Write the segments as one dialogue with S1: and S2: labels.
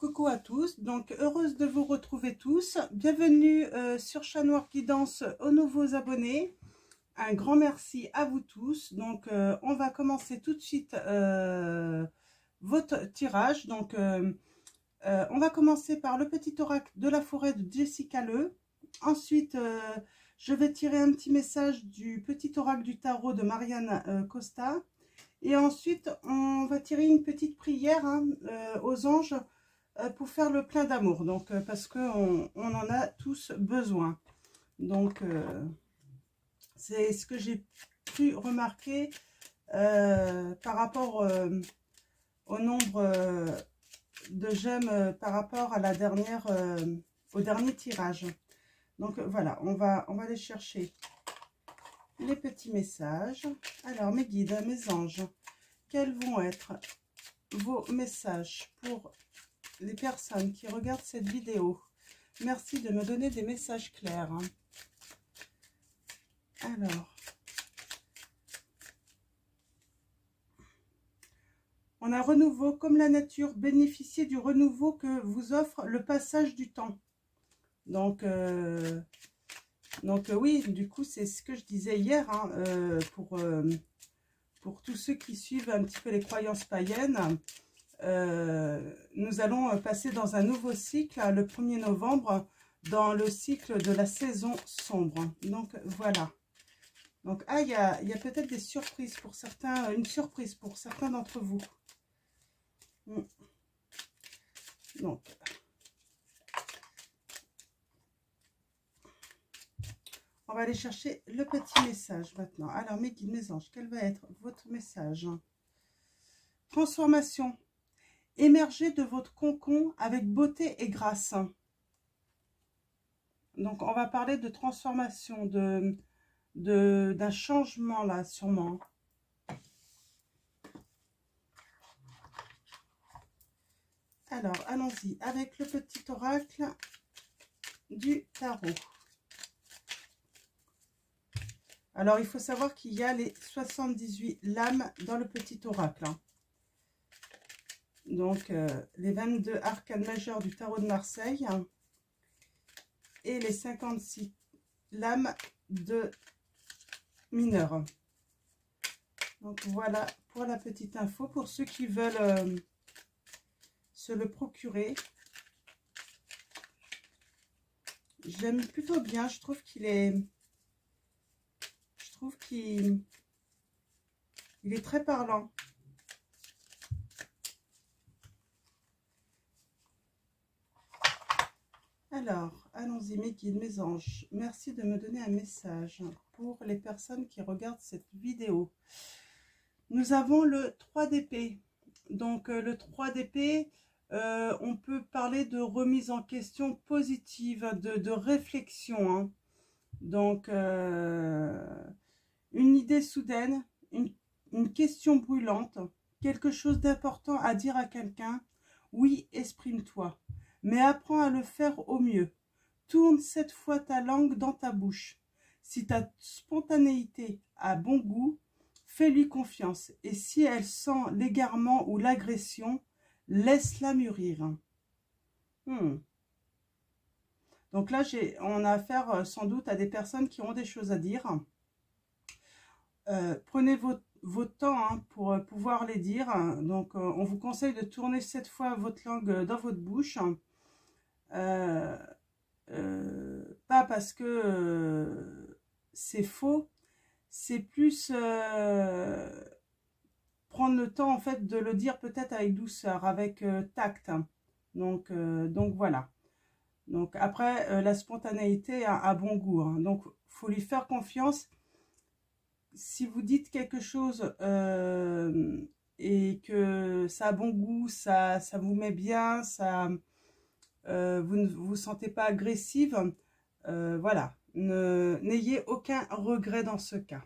S1: Coucou à tous, donc heureuse de vous retrouver tous. Bienvenue sur Chat Noir Guidance aux nouveaux abonnés. Un grand merci à vous tous. Donc on va commencer tout de suite votre tirage. Donc on va commencer par le petit oracle de la forêt de Jessica Le. Ensuite je vais tirer un petit message du petit oracle du tarot de Marianne Costa. Et ensuite on va tirer une petite prière aux anges pour faire le plein d'amour, donc parce qu'on en a tous besoin. Donc c'est ce que j'ai pu remarquer par rapport au nombre de j'aime par rapport à la dernière au dernier tirage. Donc voilà, on va aller chercher les petits messages. Alors mes guides, mes anges, quels vont être vos messages pour les personnes qui regardent cette vidéo? Merci de me donner des messages clairs. Alors, on a renouveau comme la nature, bénéficier du renouveau que vous offre le passage du temps. Donc oui, du coup, c'est ce que je disais hier, pour tous ceux qui suivent un petit peu les croyances païennes. Nous allons passer dans un nouveau cycle le 1er novembre, dans le cycle de la saison sombre. Donc voilà. Donc il y a peut-être des surprises pour certains, une surprise pour certains d'entre vous. Donc on va aller chercher le petit message maintenant. Alors mes guides, mes anges, quel va être votre message? Transformation. Émergez de votre cocon avec beauté et grâce. Donc, on va parler de transformation, d'un changement là, sûrement. Alors, allons-y avec le petit oracle du tarot. Alors, il faut savoir qu'il y a les 78 lames dans le petit oracle. Donc, les 22 arcanes majeures du tarot de Marseille et les 56 lames de mineurs. Donc, voilà pour la petite info. Pour ceux qui veulent se le procurer, j'aime plutôt bien. Je trouve qu'il est... il est très parlant. Alors, allons-y mes guides, mes anges. Merci de me donner un message pour les personnes qui regardent cette vidéo. Nous avons le 3 d'épée. Donc, le 3 d'épée, on peut parler de remise en question positive, de réflexion. Hein. Donc, une idée soudaine, une question brûlante, quelque chose d'important à dire à quelqu'un. Oui, exprime-toi. Mais apprends à le faire au mieux. Tourne cette fois ta langue dans ta bouche. Si ta spontanéité a bon goût, fais-lui confiance. Et si elle sent l'égarement ou l'agression, laisse-la mûrir. Donc là, on a affaire sans doute à des personnes qui ont des choses à dire. Prenez votre temps pour pouvoir les dire. Donc, on vous conseille de tourner cette fois votre langue dans votre bouche. Pas parce que c'est faux, c'est plus prendre le temps en fait de le dire peut-être avec douceur, avec tact. Donc voilà. Donc après la spontanéité a bon goût. Hein. Donc faut lui faire confiance. Si vous dites quelque chose et que ça a bon goût, ça vous met bien, ça vous ne vous sentez pas agressive, voilà, n'ayez aucun regret dans ce cas.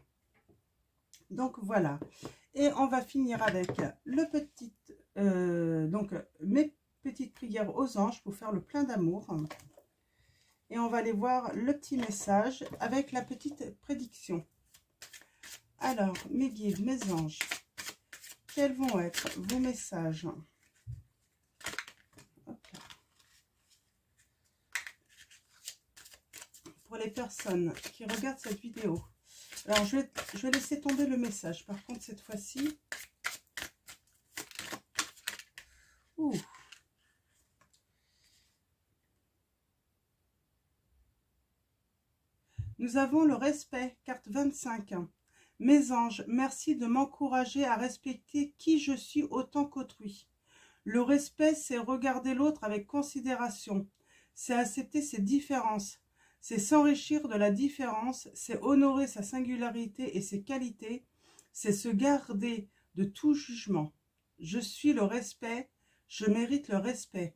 S1: Donc voilà, et on va finir avec le petit, donc mes petites prières aux anges pour faire le plein d'amour. Et on va aller voir le petit message avec la petite prédiction. Alors, mes guides, mes anges, quels vont être vos messages? Hop pour les personnes qui regardent cette vidéo. Alors, je vais laisser tomber le message. Par contre, cette fois-ci... Ouh. Nous avons le respect, carte 25. Mes anges, merci de m'encourager à respecter qui je suis autant qu'autrui. Le respect, c'est regarder l'autre avec considération. C'est accepter ses différences. C'est s'enrichir de la différence. C'est honorer sa singularité et ses qualités. C'est se garder de tout jugement. Je suis le respect. Je mérite le respect.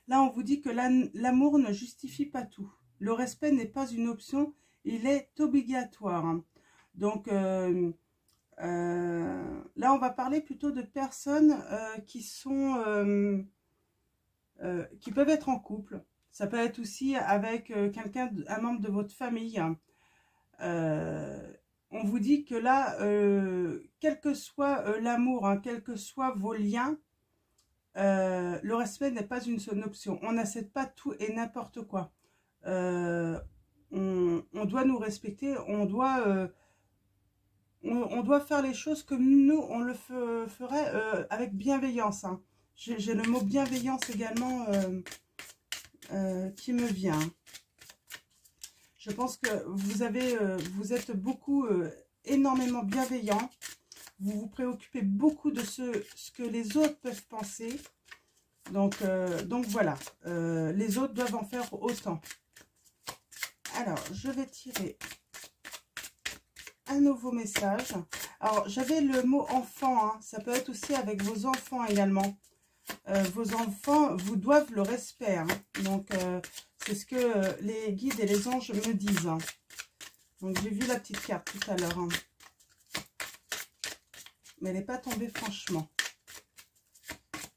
S1: Là, on vous dit que l'amour ne justifie pas tout. Le respect n'est pas une option, il est obligatoire. Donc, là, on va parler plutôt de personnes qui peuvent être en couple. Ça peut être aussi avec quelqu'un, un membre de votre famille. On vous dit que là, quel que soit l'amour, hein, quels que soient vos liens, le respect n'est pas une seule option. On n'accepte pas tout et n'importe quoi. On doit nous respecter, on doit faire les choses comme nous, on le ferait avec bienveillance. Hein. J'ai le mot bienveillance également qui me vient. Je pense que vous êtes beaucoup, énormément bienveillant. Vous vous préoccupez beaucoup de ce que les autres peuvent penser. Donc voilà, les autres doivent en faire autant. Alors, je vais tirer un nouveau message. Alors, j'avais le mot enfant, hein. Ça peut être aussi avec vos enfants également. Vos enfants vous doivent le respect. Hein. Donc, c'est ce que les guides et les anges me disent. Hein. Donc, j'ai vu la petite carte tout à l'heure. Hein. Mais elle n'est pas tombée franchement.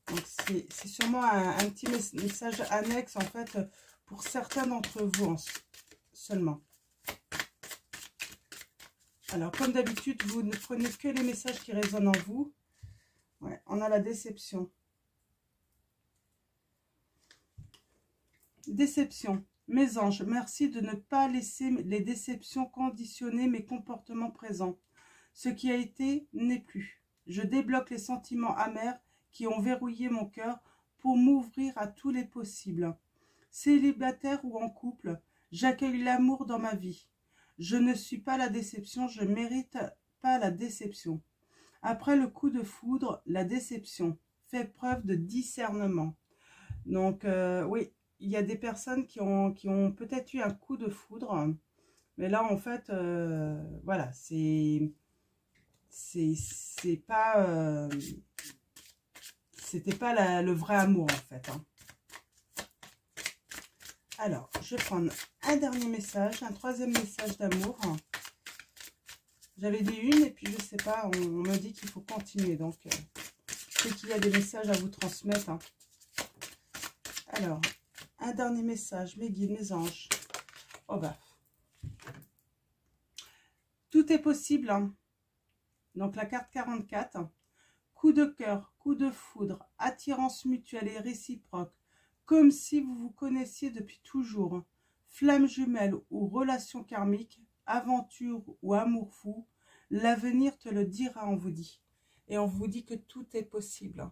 S1: Donc, c'est sûrement un petit message annexe, en fait, pour certains d'entre vous seulement. Alors, comme d'habitude, vous ne prenez que les messages qui résonnent en vous. Ouais, on a la déception. Déception. Mes anges, merci de ne pas laisser les déceptions conditionner mes comportements présents. Ce qui a été n'est plus. Je débloque les sentiments amers qui ont verrouillé mon cœur pour m'ouvrir à tous les possibles. Célibataire ou en couple, j'accueille l'amour dans ma vie. Je ne suis pas la déception, je ne mérite pas la déception. Après le coup de foudre, la déception fait preuve de discernement. Donc, oui, il y a des personnes qui ont peut-être eu un coup de foudre. Mais là, en fait, voilà, c'était pas le vrai amour, en fait. Hein. Alors, je vais prendre un dernier message, un troisième message d'amour. J'avais dit une et puis je sais pas, on me dit qu'il faut continuer. Donc, c'est qu'il y a des messages à vous transmettre. Hein. Alors, un dernier message, mes guides, mes anges. Oh bah. Tout est possible. Hein. Donc, la carte 44. Coup de cœur, coup de foudre, attirance mutuelle et réciproque. Comme si vous vous connaissiez depuis toujours. Flamme jumelle ou relation karmique, aventure ou amour fou, l'avenir te le dira, on vous dit. Et on vous dit que tout est possible.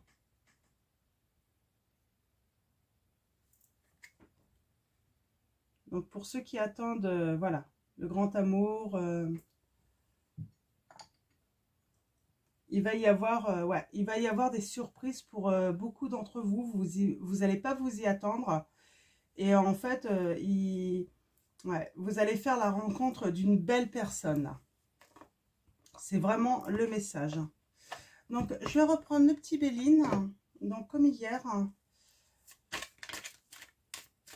S1: Donc pour ceux qui attendent, voilà, le grand amour, il va y avoir, ouais, il va y avoir des surprises pour beaucoup d'entre vous. Vous n'allez pas vous y attendre. Et en fait, ouais, vous allez faire la rencontre d'une belle personne. C'est vraiment le message. Donc, je vais reprendre le petit Béline. Donc, comme hier.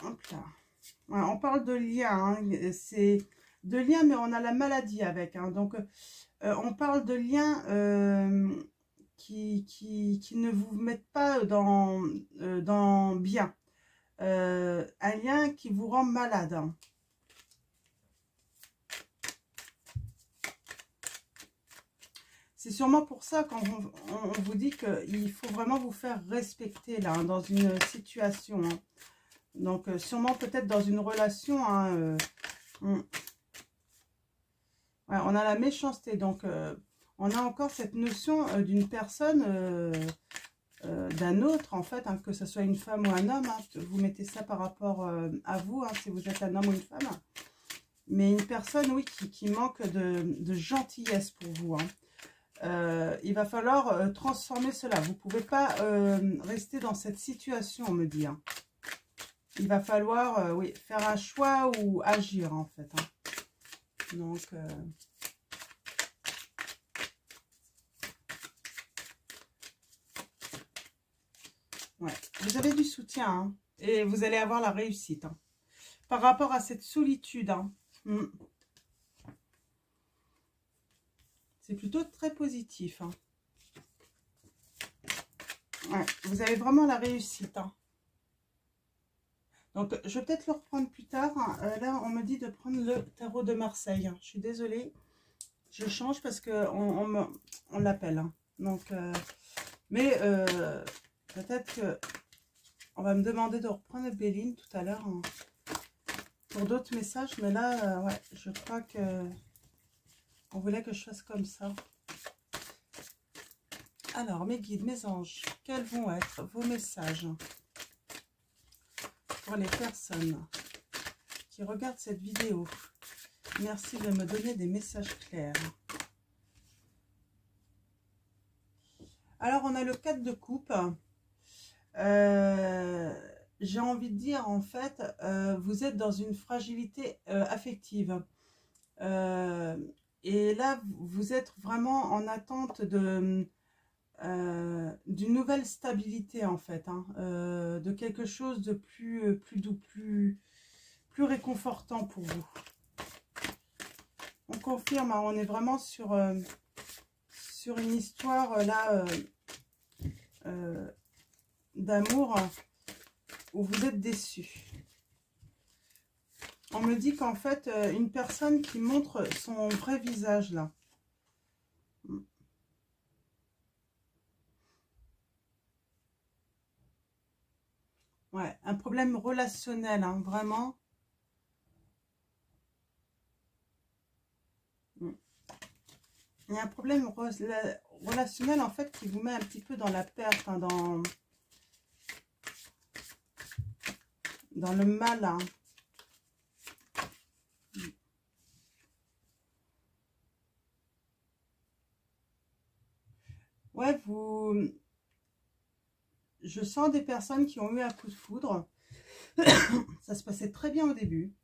S1: Hop là. Ouais, on parle de lien. Hein, c'est de lien, mais on a la maladie avec. Hein, donc, on parle de liens qui ne vous mettent pas dans bien. Un lien qui vous rend malade. Hein. C'est sûrement pour ça qu'on vous dit qu'il faut vraiment vous faire respecter là, hein, dans une situation. Hein. Donc, sûrement peut-être dans une relation, hein, ouais, on a la méchanceté. Donc, on a encore cette notion d'une personne, d'un autre, en fait, hein, que ce soit une femme ou un homme. Hein, vous mettez ça par rapport à vous, hein, si vous êtes un homme ou une femme. Mais une personne, oui, qui manque de gentillesse pour vous. Hein. Il va falloir transformer cela. Vous ne pouvez pas rester dans cette situation, on me dit. Hein. Il va falloir, oui, faire un choix ou agir, en fait. Hein. Donc, ouais. Vous avez du soutien, hein, et vous allez avoir la réussite. Hein. Par rapport à cette solitude, hein. C'est plutôt très positif. Hein. Ouais, vous avez vraiment la réussite. Hein. Donc, je vais peut-être le reprendre plus tard. Hein. Là, on me dit de prendre le tarot de Marseille. Je suis désolée. Je change parce qu'on on l'appelle. Hein. Donc, mais peut-être que on va me demander de reprendre Béline tout à l'heure. Hein, pour d'autres messages. Mais là, ouais, je crois que on voulait que je fasse comme ça. Alors, mes guides, mes anges, quels vont être vos messages pour les personnes qui regardent cette vidéo? Merci de me donner des messages clairs. Alors, on a le 4 de coupe. J'ai envie de dire, en fait, vous êtes dans une fragilité affective. Et là, vous êtes vraiment en attente d'une nouvelle stabilité, en fait. Hein, de quelque chose de plus doux, plus réconfortant pour vous. On confirme, hein, on est vraiment sur une histoire là d'amour où vous êtes déçus. On me dit qu'en fait, une personne qui montre son vrai visage là. Ouais, un problème relationnel, hein, vraiment. Il y a un problème relationnel, en fait, qui vous met un petit peu dans la perte, hein, dans le mal. Hein. Ouais, je sens des personnes qui ont eu un coup de foudre. Ça se passait très bien au début.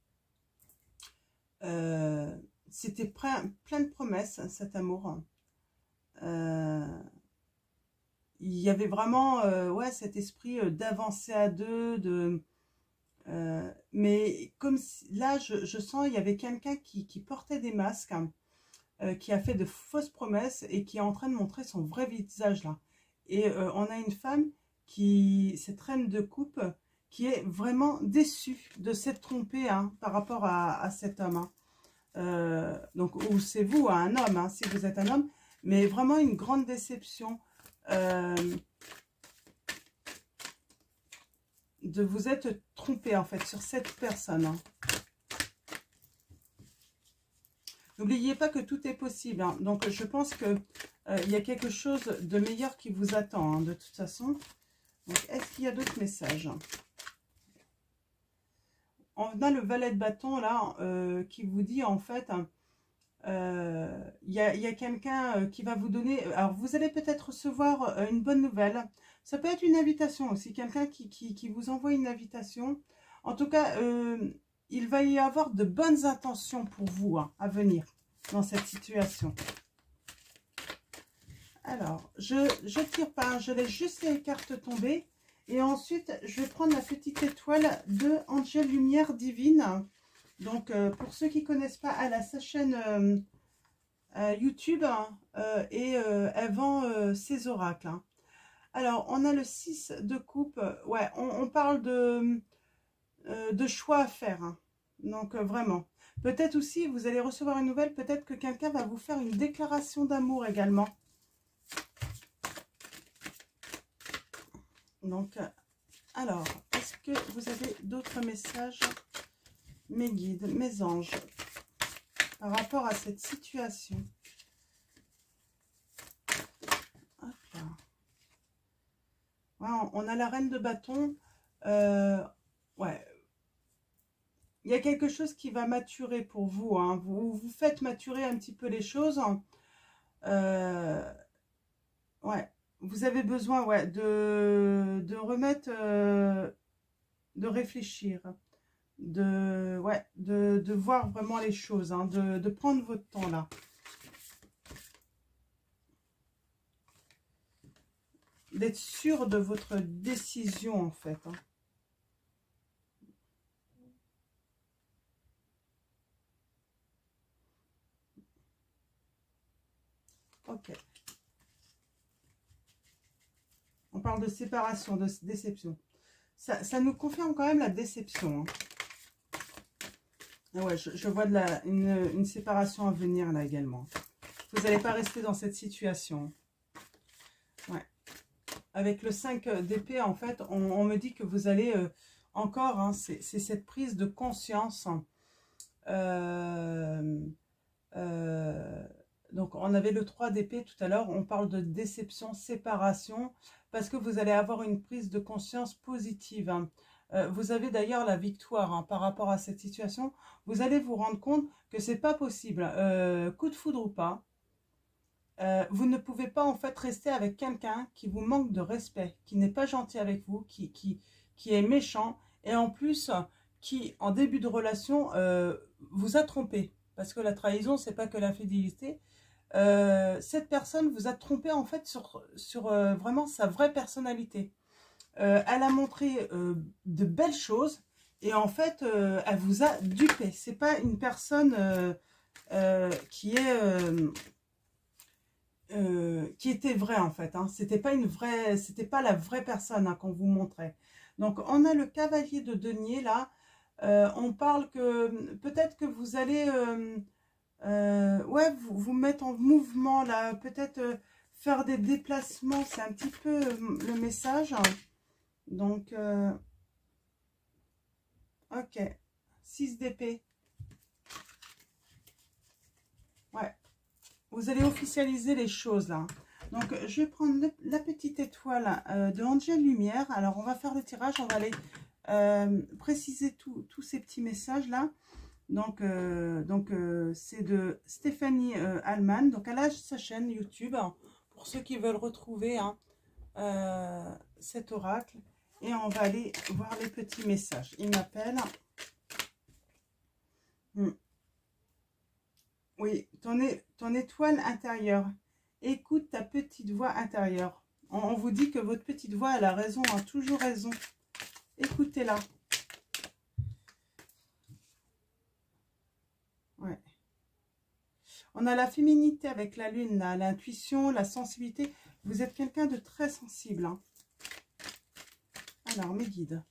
S1: C'était plein de promesses, cet amour. Il y avait vraiment ouais, cet esprit d'avancer à deux. Mais comme là, je sens il y avait quelqu'un qui portait des masques, hein, qui a fait de fausses promesses et qui est en train de montrer son vrai visage là. Et on a une femme cette reine de coupe, qui est vraiment déçue de s'être trompée, hein, par rapport à cet homme. Hein. Donc, ou c'est vous, un homme, hein, si vous êtes un homme, mais vraiment une grande déception de vous être trompé, en fait, sur cette personne. Hein. N'oubliez pas que tout est possible. Hein. Donc, je pense que il y a quelque chose de meilleur qui vous attend, hein, de toute façon. Donc, est-ce qu'il y a d'autres messages? On a le valet de bâton, là, qui vous dit, en fait, il y a quelqu'un qui va vous donner... Alors, vous allez peut-être recevoir une bonne nouvelle. Ça peut être une invitation aussi, quelqu'un qui vous envoie une invitation. En tout cas, il va y avoir de bonnes intentions pour vous, hein, à venir dans cette situation. Alors, je tire pas, je laisse juste les cartes tomber. Et ensuite, je vais prendre la petite étoile de Angel Lumière Divine. Donc, pour ceux qui ne connaissent pas, elle a sa chaîne YouTube, et elle vend ses oracles. Hein. Alors, on a le 6 de coupe. Ouais, on parle de choix à faire. Hein. Donc, vraiment. Peut-être aussi, vous allez recevoir une nouvelle. Peut-être que quelqu'un va vous faire une déclaration d'amour également. Donc, Alors, est-ce que vous avez d'autres messages, mes guides, mes anges, par rapport à cette situation? Hop là. Ouais, on a la reine de bâton. Ouais. Il y a quelque chose qui va maturer pour vous. Hein. Vous faites maturer un petit peu les choses. Ouais. Vous avez besoin de remettre, de réfléchir, de voir vraiment les choses, hein, de prendre votre temps là. D'être sûr de votre décision en fait. Hein. Ok. On parle de séparation, de déception. Ça nous confirme quand même la déception. Hein. Ah ouais, je vois une séparation à venir là également. Vous n'allez pas rester dans cette situation. Ouais. Avec le 5 d'épée, en fait, on me dit que vous allez encore, hein, c'est cette prise de conscience. Donc, on avait le 3 d'épée tout à l'heure. On parle de déception, séparation, parce que vous allez avoir une prise de conscience positive. Hein. Vous avez d'ailleurs la victoire hein, par rapport à cette situation. Vous allez vous rendre compte que c'est pas possible. Coup de foudre ou pas. Vous ne pouvez pas en fait rester avec quelqu'un qui vous manque de respect, qui n'est pas gentil avec vous, qui est méchant et en plus qui en début de relation vous a trompé. Parce que la trahison, c'est pas que l'infidélité. Cette personne vous a trompé en fait sur vraiment sa vraie personnalité. Elle a montré de belles choses et en fait elle vous a dupé. C'est pas une personne qui était vraie en fait. Hein. C'était pas la vraie personne hein, qu'on vous montrait. Donc on a le cavalier de denier là. On parle que peut-être que vous allez vous mettre en mouvement là, peut-être faire des déplacements, c'est un petit peu le message. Donc, ok, 6 d'épée. Ouais, vous allez officialiser les choses là. Donc, je vais prendre la petite étoile de Angel Lumière. Alors, on va faire le tirage, on va aller préciser tous ces petits messages là. Donc c'est de Stéphanie Allman. Donc, elle a sa chaîne YouTube, hein, pour ceux qui veulent retrouver hein, cet oracle. Et on va aller voir les petits messages. Il m'appelle. Oui, ton étoile intérieure. Écoute ta petite voix intérieure. On vous dit que votre petite voix, elle a raison, a toujours raison. Écoutez-la. Ouais. On a la féminité avec la lune, l'intuition, la sensibilité. Vous êtes quelqu'un de très sensible. Hein. Alors, mes guides,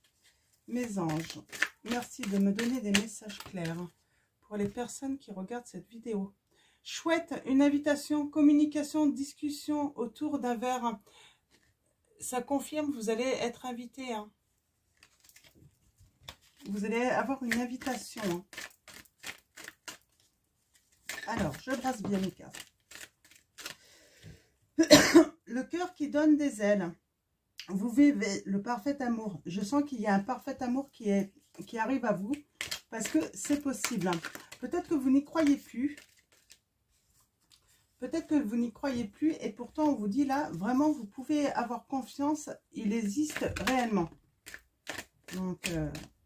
S1: mes anges, merci de me donner des messages clairs pour les personnes qui regardent cette vidéo. Chouette, une invitation, communication, discussion autour d'un verre. Ça confirme, vous allez être invité. Hein. Vous allez avoir une invitation. Hein. Alors, je brasse bien mes cartes. Le cœur qui donne des ailes. Vous vivez le parfait amour. Je sens qu'il y a un parfait amour qui arrive à vous. Parce que c'est possible. Peut-être que vous n'y croyez plus. Peut-être que vous n'y croyez plus. Et pourtant, on vous dit là, vraiment, vous pouvez avoir confiance. Il existe réellement. Donc,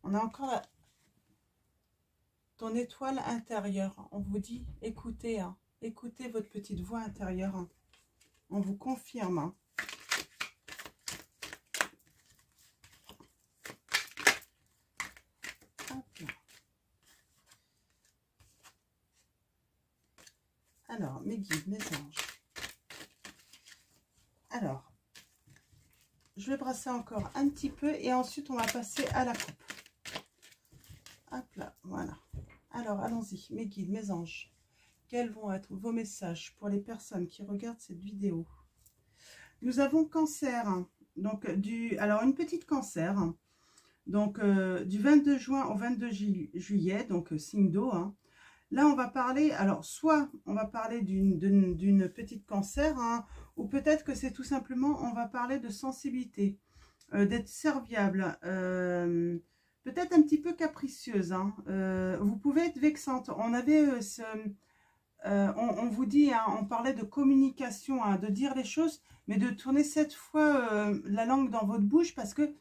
S1: on a encore ton étoile intérieure. On vous dit, écoutez, hein, écoutez votre petite voix intérieure. Hein. On vous confirme. Hein. Alors, mes guides, mes anges. Alors, je vais brasser encore un petit peu et ensuite on va passer à la coupe. Hop là, voilà. Alors, allons-y, mes guides, mes anges. Quels vont être vos messages pour les personnes qui regardent cette vidéo? Nous avons Cancer. Donc, alors, une petite cancer. Donc, du 22 juin au 22 juillet, donc signe d'eau. Hein. Là, on va parler, alors, soit on va parler d'une petite cancer, hein, ou peut-être que c'est tout simplement, on va parler de sensibilité, d'être serviable, peut-être un petit peu capricieuse. Hein. Vous pouvez être vexante. On avait on vous dit, hein, on parlait de communication, hein, de dire les choses, mais de tourner cette fois la langue dans votre bouche parce que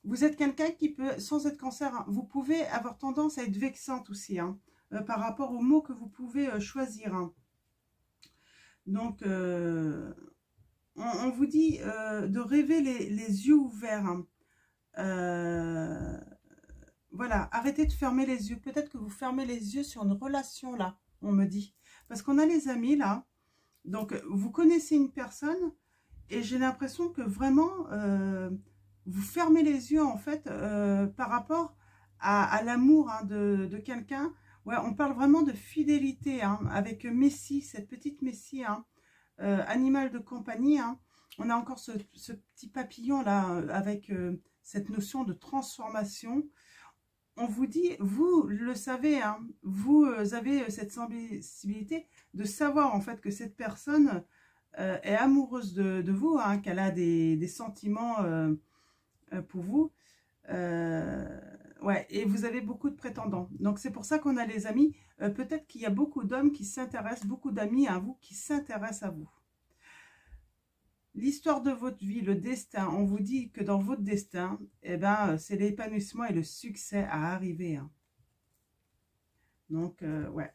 S1: vous êtes quelqu'un qui peut, sans être cancer, hein, vous pouvez avoir tendance à être vexante aussi, hein, par rapport aux mots que vous pouvez choisir. Hein. Donc, on vous dit de rêver les yeux ouverts. Hein. Voilà, arrêtez de fermer les yeux. Peut-être que vous fermez les yeux sur une relation là, on me dit. Parce qu'on a les amis là. Donc, vous connaissez une personne et j'ai l'impression que vraiment, vous fermez les yeux en fait par rapport à l'amour hein, de quelqu'un. Ouais, on parle vraiment de fidélité hein, avec Messie, cette petite Messie, hein, animal de compagnie. Hein. On a encore ce petit papillon là avec cette notion de transformation. On vous dit, vous le savez, hein, vous avez cette sensibilité de savoir en fait que cette personne est amoureuse de vous, hein, qu'elle a des sentiments pour vous. Ouais, et vous avez beaucoup de prétendants. Donc c'est pour ça qu'on a les amis. Peut-être qu'il y a beaucoup d'hommes qui s'intéressent, beaucoup d'amis à vous qui s'intéressent à vous. L'histoire de votre vie, le destin, on vous dit que dans votre destin, eh ben, c'est l'épanouissement et le succès à arriver. Hein. Donc, ouais.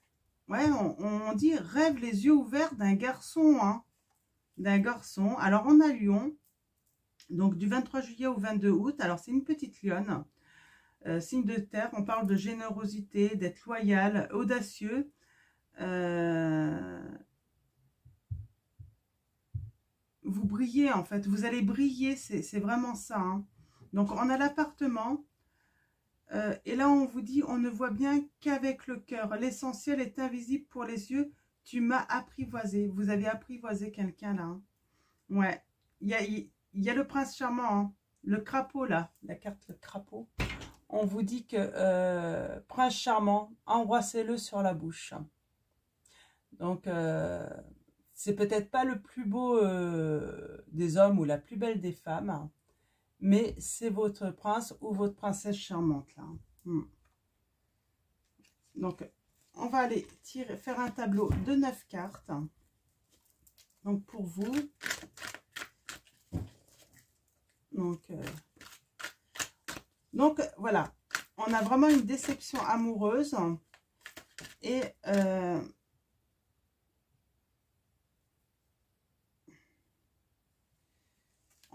S1: Ouais, on dit rêve les yeux ouverts d'un garçon. Hein. D'un garçon. Alors, on a Lion. Donc, du 23 juillet au 22 août. Alors, c'est une petite lionne. Signe de terre. On parle de générosité, d'être loyal, audacieux. Vous brillez en fait, vous allez briller, c'est vraiment ça. Hein. Donc on a l'appartement, et là on vous dit, on ne voit bien qu'avec le cœur. L'essentiel est invisible pour les yeux, tu m'as apprivoisé. Vous avez apprivoisé quelqu'un là. Hein. Ouais, il y a le prince charmant, hein. Le crapaud là, la carte le crapaud. On vous dit que prince charmant, embrassez-le sur la bouche. Donc... c'est peut-être pas le plus beau des hommes ou la plus belle des femmes, hein, mais c'est votre prince ou votre princesse charmante là. Donc, on va aller faire un tableau de 9 cartes. Donc, pour vous. Donc voilà. On a vraiment une déception amoureuse. Et...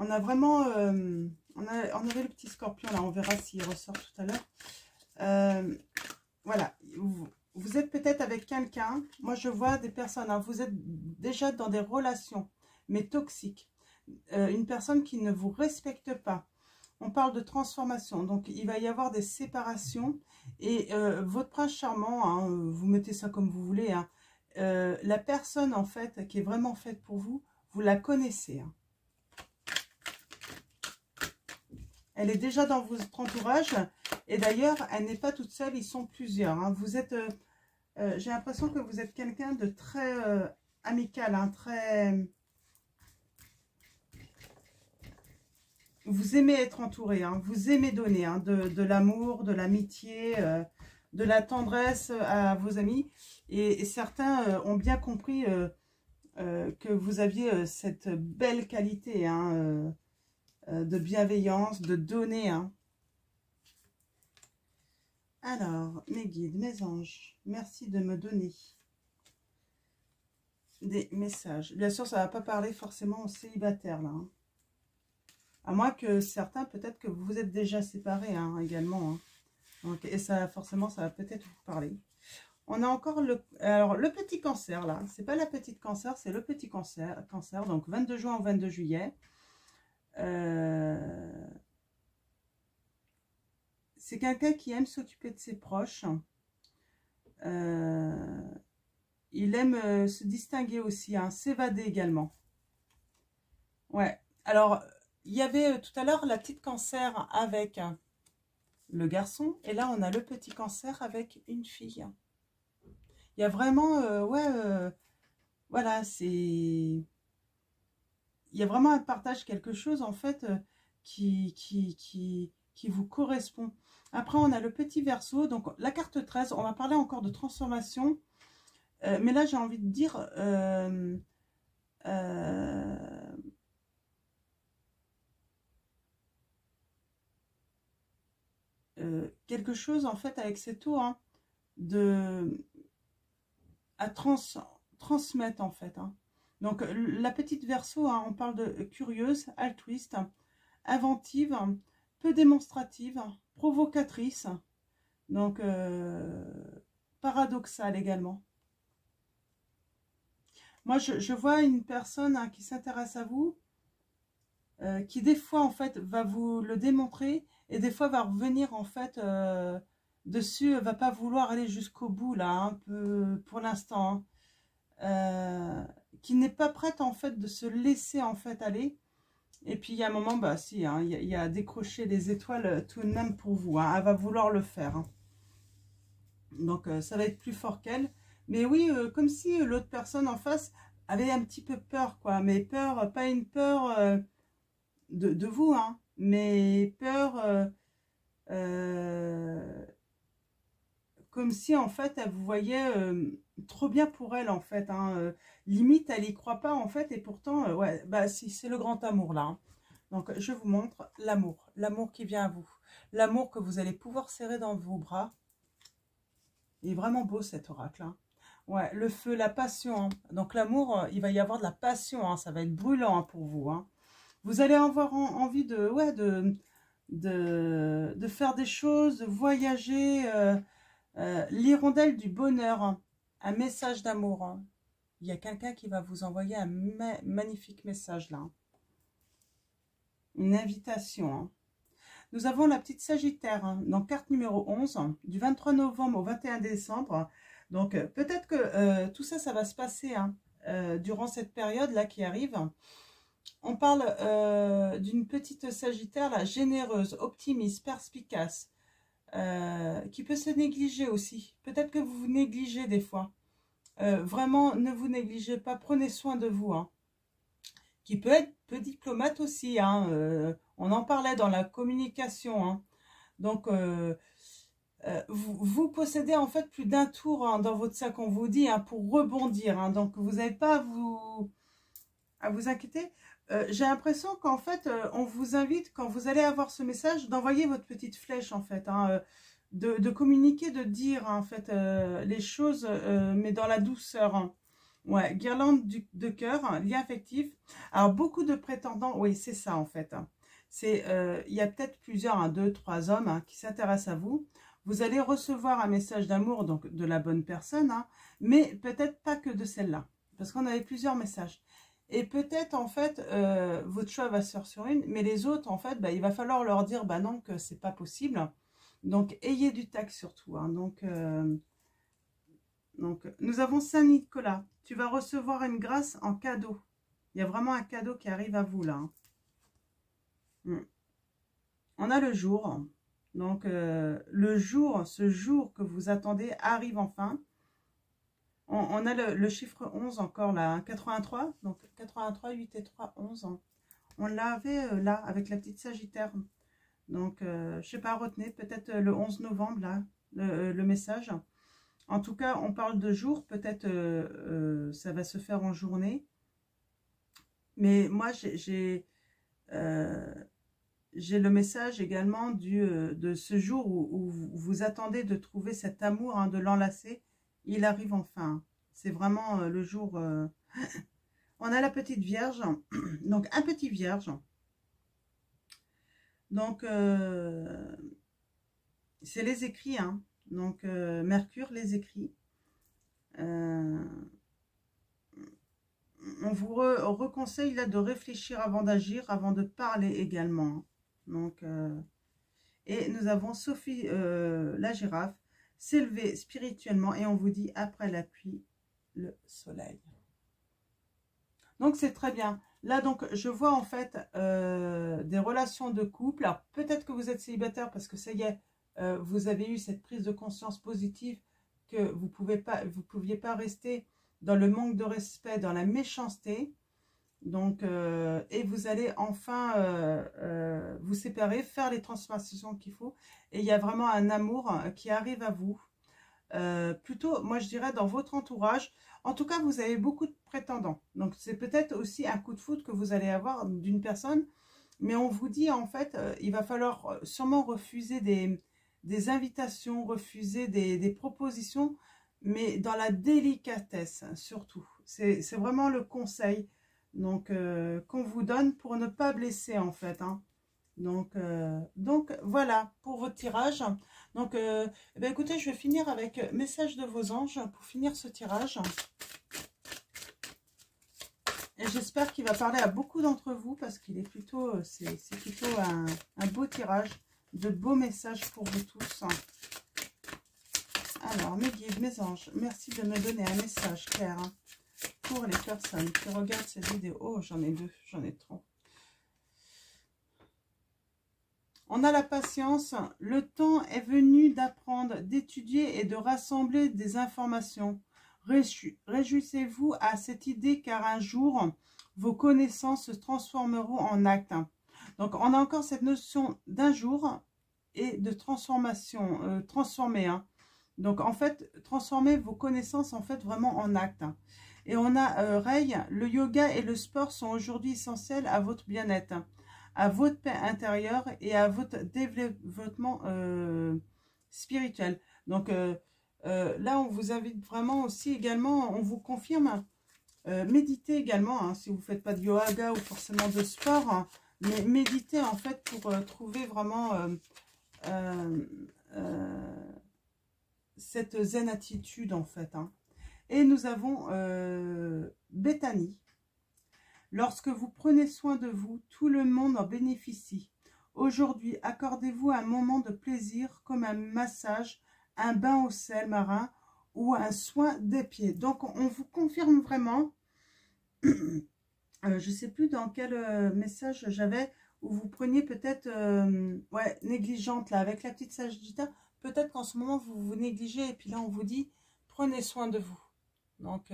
S1: on a vraiment, on avait le petit scorpion là, on verra s'il ressort tout à l'heure. Voilà, vous êtes peut-être avec quelqu'un, moi je vois des personnes, hein, vous êtes déjà dans des relations, mais toxiques. Une personne qui ne vous respecte pas. On parle de transformation, donc il va y avoir des séparations. Et votre prince charmant, hein, vous mettez ça comme vous voulez, hein, la personne en fait qui est vraiment faite pour vous, vous la connaissez. Hein. Elle est déjà dans votre entourage. Et d'ailleurs, elle n'est pas toute seule, ils sont plusieurs. Hein. Vous êtes, j'ai l'impression que vous êtes quelqu'un de très amical, hein, très... Vous aimez être entouré, hein, vous aimez donner hein, de l'amour, de l'amitié, de la tendresse à vos amis. Et certains ont bien compris que vous aviez cette belle qualité, hein, de bienveillance, de donner. Hein. Alors, mes guides, mes anges, merci de me donner des messages. Bien sûr, ça ne va pas parler forcément aux célibataires, là. Hein. À moins que certains, peut-être que vous vous êtes déjà séparés hein, également. Hein. Donc, et ça, forcément, ça va peut-être vous parler. On a encore le petit cancer, là. C'est pas la petite cancer, c'est le petit cancer. Donc, 22 juin au 22 juillet. C'est quelqu'un qui aime s'occuper de ses proches. Il aime se distinguer aussi, hein, s'évader également. Ouais, alors, il y avait tout à l'heure la petite Cancer avec le garçon. Et là, on a le petit Cancer avec une fille. Il y a vraiment, voilà, c'est... Il y a vraiment un partage, quelque chose, en fait, qui vous correspond. Après, on a le petit Verseau. Donc, la carte 13, on va parler encore de transformation. Mais là, j'ai envie de dire... quelque chose, en fait, avec ces taux, hein, à transmettre, en fait. Hein. Donc, la petite Verseau, hein, on parle de curieuse, altruiste, inventive, peu démonstrative, provocatrice, donc paradoxale également. Moi, je vois une personne, hein, qui s'intéresse à vous, qui des fois, en fait, va vous le démontrer, et des fois va revenir, en fait, dessus, va pas vouloir aller jusqu'au bout, là, un peu, pour l'instant, hein. Qui n'est pas prête, en fait, de se laisser, en fait, aller. Et puis, il y a un moment, bah si, hein, il y a décroché les étoiles tout de même pour vous. Hein, elle va vouloir le faire. Hein. Donc, ça va être plus fort qu'elle. Mais oui, comme si l'autre personne en face avait un petit peu peur, quoi. Mais peur, pas une peur de vous, hein. Mais peur comme si, en fait, elle vous voyait trop bien pour elle, en fait. Hein, limite, elle y croit pas, en fait. Et pourtant, ouais, bah si, c'est le grand amour, là. Hein. Donc, je vous montre l'amour. L'amour qui vient à vous. L'amour que vous allez pouvoir serrer dans vos bras. Il est vraiment beau, cet oracle. Hein. Ouais, le feu, la passion. Hein. Donc, l'amour, il va y avoir de la passion. Hein. Ça va être brûlant, hein, pour vous. Hein. Vous allez avoir envie de, ouais, de faire des choses, de voyager. L'hirondelle du bonheur. Hein. Un message d'amour. Hein. Il y a quelqu'un qui va vous envoyer un magnifique message, là. Hein. Une invitation. Hein. Nous avons la petite Sagittaire, hein, donc carte numéro 11, du 23 novembre au 21 décembre. Donc, peut-être que tout ça, ça va se passer, hein, durant cette période-là qui arrive. On parle d'une petite Sagittaire, là, généreuse, optimiste, perspicace, qui peut se négliger aussi. Peut-être que vous vous négligez des fois. Vraiment, ne vous négligez pas, prenez soin de vous. Hein. Qui peut être peu diplomate aussi. Hein, on en parlait dans la communication. Hein. Donc, vous possédez en fait plus d'un tour, hein, dans votre sac, on vous dit, hein, pour rebondir. Hein. Donc, vous n'avez pas à vous inquiéter. J'ai l'impression qu'en fait, on vous invite, quand vous allez avoir ce message, d'envoyer votre petite flèche, en fait. Hein, de communiquer, de dire, hein, en fait, les choses, mais dans la douceur. Hein. Ouais, guirlande de cœur, hein, lien affectif. Alors, beaucoup de prétendants, oui, c'est ça, en fait. Hein. C'est, il y a peut-être plusieurs, hein, 2, 3 hommes, hein, qui s'intéressent à vous. Vous allez recevoir un message d'amour, donc de la bonne personne, hein, mais peut-être pas que de celle-là, parce qu'on avait plusieurs messages. Et peut-être, en fait, votre choix va se faire sur une, mais les autres, en fait, bah, il va falloir leur dire, bah non, que c'est pas possible. Donc, ayez du tact surtout. Hein. Donc, nous avons Saint-Nicolas. Tu vas recevoir une grâce en cadeau. Il y a vraiment un cadeau qui arrive à vous, là. Hein. On a le jour. Donc, le jour, ce jour que vous attendez arrive enfin. On a le chiffre 11 encore là, hein, 83. Donc, 83, 8 et 3, 11. Hein. On l'avait là, avec la petite Sagittaire. Donc, je ne sais pas, retenez peut-être le 11 novembre, là, le message. En tout cas, on parle de jour. Peut-être ça va se faire en journée. Mais moi, j'ai le message également de ce jour où vous attendez de trouver cet amour, hein, de l'enlacer. Il arrive enfin. C'est vraiment le jour... On a la petite Vierge. Donc, un petit Vierge. Donc, c'est les écrits. Hein. Donc, Mercure, les écrits. On vous reconseille là de réfléchir avant d'agir, avant de parler également. Donc, et nous avons Sophie, la girafe, s'élever spirituellement. Et on vous dit, après la pluie, le soleil. Donc, c'est très bien. Là, donc, je vois en fait des relations de couple. Alors, peut-être que vous êtes célibataire parce que ça y est, vous avez eu cette prise de conscience positive que vous pouviez pas rester dans le manque de respect, dans la méchanceté. Donc, et vous allez enfin vous séparer, faire les transformations qu'il faut. Et il y a vraiment un amour qui arrive à vous. Plutôt, moi je dirais dans votre entourage. En tout cas, vous avez beaucoup de prétendants. Donc, c'est peut-être aussi un coup de foudre que vous allez avoir d'une personne. Mais on vous dit, en fait, il va falloir sûrement refuser des invitations, refuser des propositions, mais dans la délicatesse, surtout. C'est vraiment le conseil donc qu'on vous donne pour ne pas blesser, en fait. Hein. Donc, voilà pour votre tirage. Donc, eh bien, écoutez, je vais finir avec message de vos anges pour finir ce tirage. Et j'espère qu'il va parler à beaucoup d'entre vous parce qu'il est plutôt, c'est plutôt un beau tirage, de beaux messages pour vous tous. Alors, mes guides, mes anges, merci de me donner un message clair hein, pour les personnes qui regardent cette vidéo. Oh, j'en ai deux, j'en ai trop. On a la patience, le temps est venu d'apprendre, d'étudier et de rassembler des informations. Réjouissez-vous à cette idée car un jour, vos connaissances se transformeront en actes. Donc, on a encore cette notion d'un jour et de transformation, transformer. Hein. Donc, en fait, transformer vos connaissances en fait vraiment en actes. Et on a Rei, le yoga et le sport sont aujourd'hui essentiels à votre bien-être, à votre paix intérieure et à votre développement spirituel. Donc, là, on vous invite vraiment aussi également, on vous confirme, méditez également, hein, si vous ne faites pas de yoga ou forcément de sport, hein, mais méditez en fait pour trouver vraiment cette zen attitude en fait. Hein. Et nous avons Bethany. Lorsque vous prenez soin de vous, tout le monde en bénéficie. Aujourd'hui, accordez-vous un moment de plaisir comme un massage, un bain au sel marin ou un soin des pieds. Donc, on vous confirme vraiment, je ne sais plus dans quel message j'avais, où vous preniez peut-être, ouais, négligente, là, avec la petite Sagittaire. Peut-être qu'en ce moment, vous vous négligez et puis là, on vous dit, prenez soin de vous. Donc,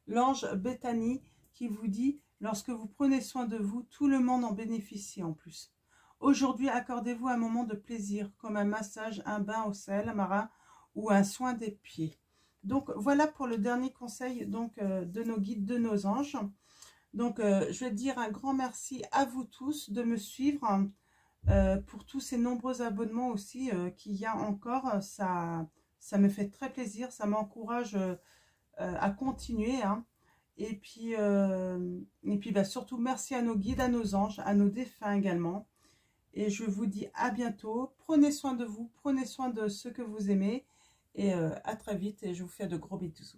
S1: l'ange Bethany qui vous dit, lorsque vous prenez soin de vous, tout le monde en bénéficie en plus. Aujourd'hui, accordez-vous un moment de plaisir, comme un massage, un bain au sel marin ou un soin des pieds. Donc, voilà pour le dernier conseil donc, de nos guides, de nos anges. Donc, je vais dire un grand merci à vous tous de me suivre pour tous ces nombreux abonnements aussi qu'il y a encore. Ça me fait très plaisir, ça m'encourage à continuer. Hein. Et puis bah, surtout, merci à nos guides, à nos anges, à nos défunts également. Et je vous dis à bientôt. Prenez soin de vous, prenez soin de ceux que vous aimez. Et à très vite et je vous fais de gros bisous.